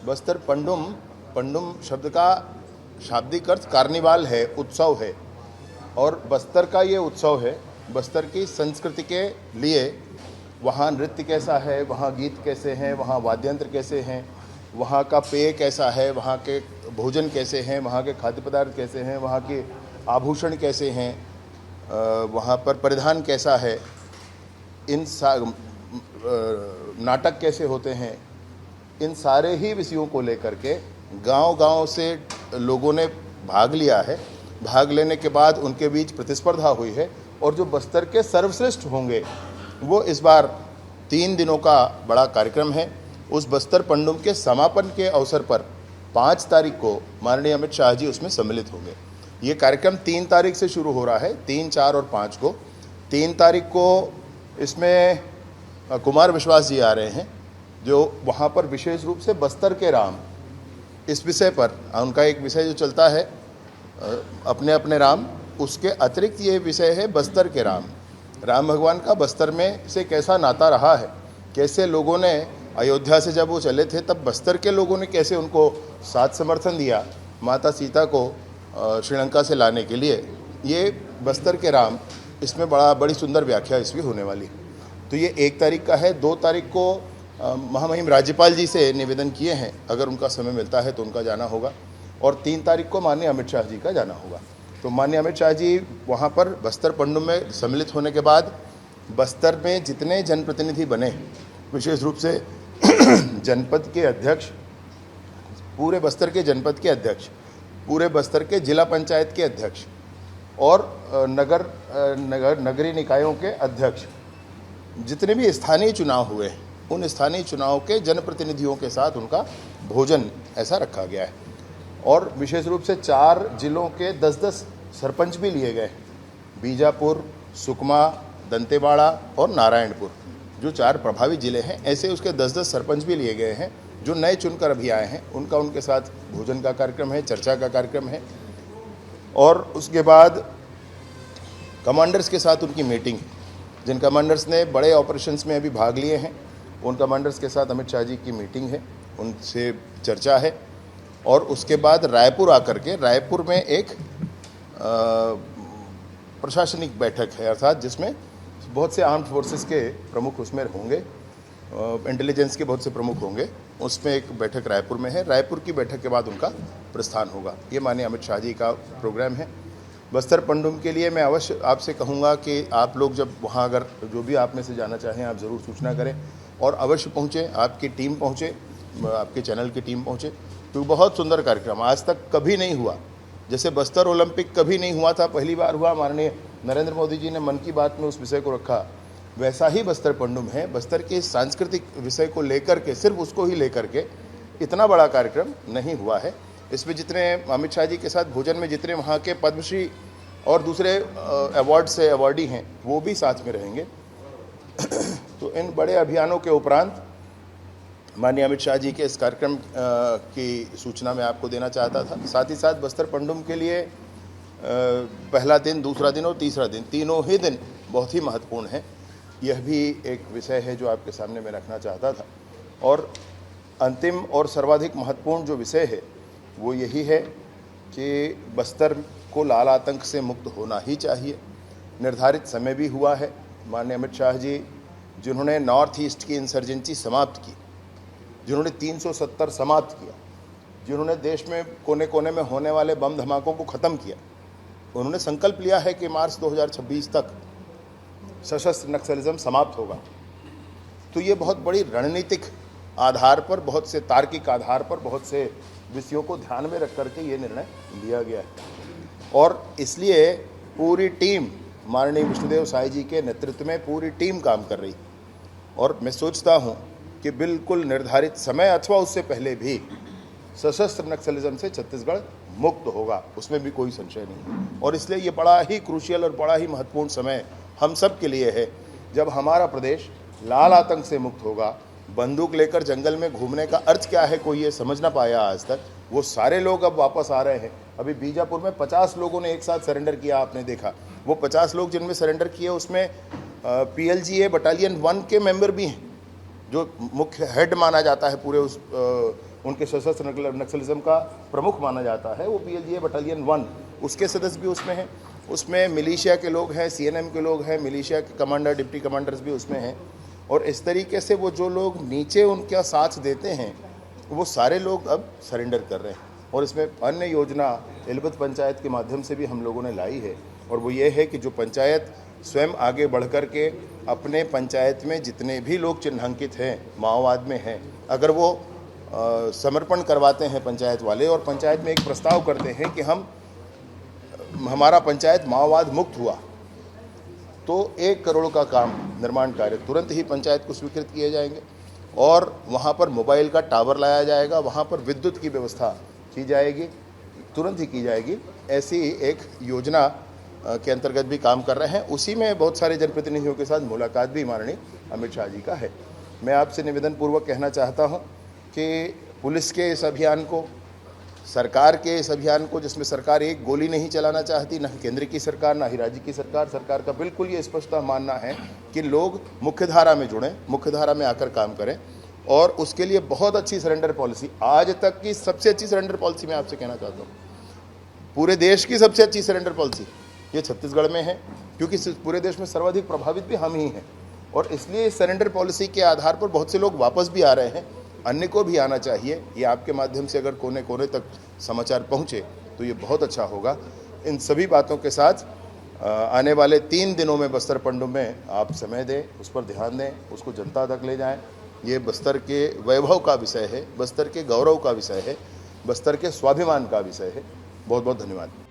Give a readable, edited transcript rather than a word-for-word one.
बस्तर पंडुम, पंडुम शब्द का शाब्दिक अर्थ कार्निवाल है, उत्सव है। और बस्तर का ये उत्सव है, बस्तर की संस्कृति के लिए वहाँ नृत्य कैसा है, वहाँ गीत कैसे हैं, वहाँ वाद्यंत्र कैसे हैं, वहाँ का पेय कैसा है, वहाँ के भोजन कैसे हैं, वहाँ के खाद्य पदार्थ कैसे हैं, वहाँ के आभूषण कैसे हैं, वहाँ पर परिधान कैसा है, नाटक कैसे होते हैं, इन सारे ही विषयों को लेकर के गांव-गांव से लोगों ने भाग लिया है। भाग लेने के बाद उनके बीच प्रतिस्पर्धा हुई है और जो बस्तर के सर्वश्रेष्ठ होंगे वो इस बार 3 दिनों का बड़ा कार्यक्रम है। उस बस्तर पंडुम के समापन के अवसर पर 5 तारीख को माननीय अमित शाह जी उसमें सम्मिलित होंगे। ये कार्यक्रम 3 तारीख से शुरू हो रहा है, 3, 4 और 5 को। 3 तारीख को इसमें कुमार विश्वास जी आ रहे हैं, जो वहाँ पर विशेष रूप से बस्तर के राम इस विषय पर, उनका एक विषय जो चलता है अपने अपने राम, उसके अतिरिक्त ये विषय है बस्तर के राम। राम भगवान का बस्तर में से कैसा नाता रहा है, कैसे लोगों ने अयोध्या से जब वो चले थे तब बस्तर के लोगों ने कैसे उनको साथ समर्थन दिया माता सीता को श्रीलंका से लाने के लिए। ये बस्तर के राम, इसमें बड़ी सुंदर व्याख्या इसकी होने वाली है। तो ये 1 तारीख का है। 2 तारीख को महामहिम राज्यपाल जी से निवेदन किए हैं, अगर उनका समय मिलता है तो उनका जाना होगा। और 3 तारीख को माननीय अमित शाह जी का जाना होगा। तो माननीय अमित शाह जी वहाँ पर बस्तर पंडुम में सम्मिलित होने के बाद बस्तर में जितने जनप्रतिनिधि बने, विशेष रूप से जनपद के अध्यक्ष, पूरे बस्तर के जनपद के अध्यक्ष, पूरे बस्तर के जिला पंचायत के अध्यक्ष और नगरीय निकायों के अध्यक्ष, जितने भी स्थानीय चुनाव हुए उन स्थानीय चुनाव के जनप्रतिनिधियों के साथ उनका भोजन ऐसा रखा गया है। और विशेष रूप से 4 जिलों के 10-10 सरपंच भी लिए गए। बीजापुर, सुकमा, दंतेवाड़ा और नारायणपुर, जो 4 प्रभावित जिले हैं, ऐसे उसके 10-10 सरपंच भी लिए गए हैं जो नए चुनकर अभी आए हैं। उनके साथ भोजन का कार्यक्रम है, चर्चा का कार्यक्रम है। और उसके बाद कमांडर्स के साथ उनकी मीटिंग है। जिन कमांडर्स ने बड़े ऑपरेशंस में अभी भाग लिए हैं, उन कमांडर्स के साथ अमित शाह जी की मीटिंग है, उनसे चर्चा है। और उसके बाद रायपुर आकर के, रायपुर में एक प्रशासनिक बैठक है, अर्थात जिसमें बहुत से आर्म्ड फोर्सेस के प्रमुख उसमें होंगे, इंटेलिजेंस के बहुत से प्रमुख होंगे। उसमें एक बैठक रायपुर में है। रायपुर की बैठक के बाद उनका प्रस्थान होगा। ये माननीय अमित शाह जी का प्रोग्राम है। बस्तर पंडुम के लिए मैं अवश्य आपसे कहूँगा कि आप लोग जब वहाँ, अगर जो भी आप में से जाना चाहें, आप ज़रूर सूचना करें और अवश्य पहुँचें, आपकी टीम पहुँचे, आपके चैनल की टीम पहुँचे, क्योंकि बहुत सुंदर कार्यक्रम आज तक कभी नहीं हुआ। जैसे बस्तर ओलंपिक कभी नहीं हुआ था, पहली बार हुआ, माननीय नरेंद्र मोदी जी ने मन की बात में उस विषय को रखा, वैसा ही बस्तर पंडुम है। बस्तर के सांस्कृतिक विषय को लेकर के, सिर्फ उसको ही लेकर के इतना बड़ा कार्यक्रम नहीं हुआ है। इसमें जितने अमित शाह जी के साथ भोजन में जितने वहाँ के पद्मश्री और दूसरे अवार्ड से अवार्डी हैं, वो भी साथ में रहेंगे। तो इन बड़े अभियानों के उपरांत माननीय अमित शाह जी के इस कार्यक्रम की सूचना मैं आपको देना चाहता था। साथ ही साथ बस्तर पंडुम के लिए पहला दिन, दूसरा दिन और तीसरा दिन, तीनों ही दिन बहुत ही महत्वपूर्ण है। यह भी एक विषय है जो आपके सामने मैं रखना चाहता था। और अंतिम और सर्वाधिक महत्वपूर्ण जो विषय है वो यही है कि बस्तर को लाल आतंक से मुक्त होना ही चाहिए। निर्धारित समय भी हुआ है। माननीय अमित शाह जी, जिन्होंने नॉर्थ ईस्ट की इंसर्जेंसी समाप्त की, जिन्होंने 370 समाप्त किया, जिन्होंने देश में कोने कोने में होने वाले बम धमाकों को ख़त्म किया, उन्होंने संकल्प लिया है कि मार्च 2026 तक सशस्त्र नक्सलिज्म समाप्त होगा। तो ये बहुत बड़ी रणनीतिक आधार पर, बहुत से तार्किक आधार पर, बहुत से विषयों को ध्यान में रख करके ये निर्णय लिया गया है। और इसलिए पूरी टीम, माननीय विष्णुदेव साई जी के नेतृत्व में पूरी टीम काम कर रही। और मैं सोचता हूँ कि बिल्कुल निर्धारित समय अथवा उससे पहले भी सशस्त्र नक्सलिज्म से छत्तीसगढ़ मुक्त होगा, उसमें भी कोई संशय नहीं। और इसलिए ये बड़ा ही क्रूशियल और बड़ा ही महत्वपूर्ण समय हम सब के लिए है, जब हमारा प्रदेश लाल आतंक से मुक्त होगा। बंदूक लेकर जंगल में घूमने का अर्थ क्या है, कोई ये समझ ना पाया आज तक। वो सारे लोग अब वापस आ रहे हैं। अभी बीजापुर में 50 लोगों ने एक साथ सरेंडर किया, आपने देखा। वो 50 लोग जिनमें सरेंडर किए, उसमें PLGA बटालियन 1 के मेंबर भी हैं, जो मुख्य हेड माना जाता है पूरे उस उनके सशस्त्र नक्सलिज्म का प्रमुख माना जाता है, वो PLGA बटालियन 1, उसके सदस्य भी उसमें हैं। उसमें मिलिशिया के लोग हैं, CNM के लोग हैं, मिलिशिया के कमांडर, डिप्टी कमांडर्स भी उसमें हैं। और इस तरीके से वो जो लोग नीचे उनका साथ देते हैं वो सारे लोग अब सरेंडर कर रहे हैं। और इसमें अन्य योजना एलबत पंचायत के माध्यम से भी हम लोगों ने लाई है, और वो ये है कि जो पंचायत स्वयं आगे बढ़ कर के अपने पंचायत में जितने भी लोग चिन्हांकित हैं, माओवाद में हैं, अगर वो समर्पण करवाते हैं पंचायत वाले और पंचायत में एक प्रस्ताव करते हैं कि हमारा पंचायत माओवाद मुक्त हुआ, तो 1 करोड़ का काम निर्माण कार्य तुरंत ही पंचायत को स्वीकृत किए जाएंगे और वहाँ पर मोबाइल का टावर लाया जाएगा, वहाँ पर विद्युत की व्यवस्था की जाएगी, तुरंत ही की जाएगी। ऐसी एक योजना के अंतर्गत भी काम कर रहे हैं। उसी में बहुत सारे जनप्रतिनिधियों के साथ मुलाकात भी माननीय अमित शाह जी का है। मैं आपसे निवेदन पूर्वक कहना चाहता हूँ कि पुलिस के इस अभियान को, सरकार के इस अभियान को, जिसमें सरकार एक गोली नहीं चलाना चाहती, न केंद्र की सरकार ना ही राज्य की सरकार का बिल्कुल ये स्पष्टता मानना है कि लोग मुख्यधारा में जुड़ें, मुख्यधारा में आकर काम करें, और उसके लिए बहुत अच्छी सरेंडर पॉलिसी, आज तक की सबसे अच्छी सरेंडर पॉलिसी मैं आपसे कहना चाहता हूँ, पूरे देश की सबसे अच्छी सरेंडर पॉलिसी ये छत्तीसगढ़ में है, क्योंकि पूरे देश में सर्वाधिक प्रभावित भी हम ही हैं। और इसलिए इस सरेंडर पॉलिसी के आधार पर बहुत से लोग वापस भी आ रहे हैं, अन्य को भी आना चाहिए। ये आपके माध्यम से अगर कोने कोने तक समाचार पहुँचे तो ये बहुत अच्छा होगा। इन सभी बातों के साथ आने वाले 3 दिनों में बस्तर पंडुम में आप समय दें, उस पर ध्यान दें, उसको जनता तक ले जाएं। ये बस्तर के वैभव का विषय है, बस्तर के गौरव का विषय है, बस्तर के स्वाभिमान का विषय है। बहुत बहुत धन्यवाद।